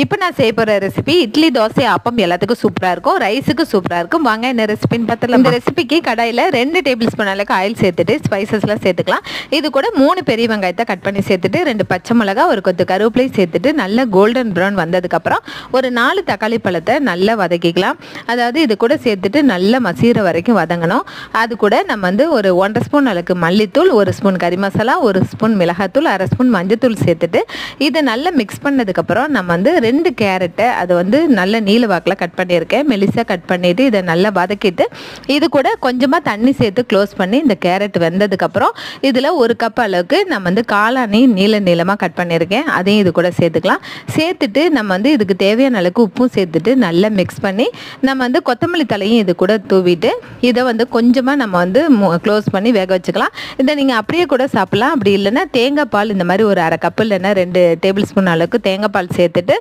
இப்போ நான் செய்ய போகிற ரெசிபி இட்லி, தோசை, ஆப்பம் எல்லாத்துக்கும் சூப்பராக இருக்கும். ரைஸுக்கு சூப்பராக இருக்கும். வாங்க என்ன ரெசிபின்னு பார்த்தலாம். இந்த ரெசிபிக்கு கடாயில் 2 டேபிள் ஸ்பூன் அளவுக்கு ஆயில் சேர்த்துட்டு ஸ்பைசஸ்லாம் சேர்த்துக்கலாம். இது கூட 3 பெரிய வெங்காயத்தை கட் பண்ணி சேர்த்துட்டு 2 பச்சை மிளகா, ஒரு கொத்து கருவேப்பிலையும் சேர்த்துட்டு நல்லா கோல்டன் ப்ரௌன் வந்ததுக்கப்புறம் ஒரு 4 தக்காளி பழத்தை நல்லா வதக்கிக்கலாம். அதாவது இது கூட சேர்த்துட்டு நல்லா மசீர வரைக்கும் வதங்கணும். அது கூட நம்ம வந்து ஒரு 1.5 ஸ்பூன் அளவுக்கு மல்லித்தூள், 1 ஸ்பூன் கறி மசாலா, 1 ஸ்பூன் மிளகாத்தூள், 1/2 ஸ்பூன் மஞ்சத்தூள் சேர்த்துட்டு இதை நல்லா மிக்ஸ் பண்ணதுக்கப்புறம் நம்ம வந்து 2 கேரட்டை அதை வந்து நல்ல நீல வாக்கில் கட் பண்ணியிருக்கேன். மெலிசாக கட் பண்ணிவிட்டு இதை நல்லா வதக்கிட்டு இது கூட கொஞ்சமாக தண்ணி சேர்த்து க்ளோஸ் பண்ணி இந்த கேரட் வெந்ததுக்கப்புறம் இதில் 1 கப் அளவுக்கு நம்ம வந்து காளானி நீளமாக கட் பண்ணியிருக்கேன். அதையும் இது கூட சேர்த்துக்கலாம். சேர்த்துட்டு நம்ம வந்து இதுக்கு தேவையான அளவுக்கு உப்பும் சேர்த்துட்டு நல்லா மிக்ஸ் பண்ணி நம்ம வந்து கொத்தமல்லி தலையும் இது கூட தூவிட்டு இதை வந்து கொஞ்சமாக நம்ம வந்து க்ளோஸ் பண்ணி வேக வச்சுக்கலாம். இதை நீங்கள் அப்படியே கூட சாப்பிட்லாம். அப்படி இல்லைன்னா தேங்காய் பால் இந்த மாதிரி ஒரு 1/2 கப்பு இல்லைன்னா 2 டேபிள் ஸ்பூன் அளவுக்கு தேங்காய் பால் சேர்த்துட்டு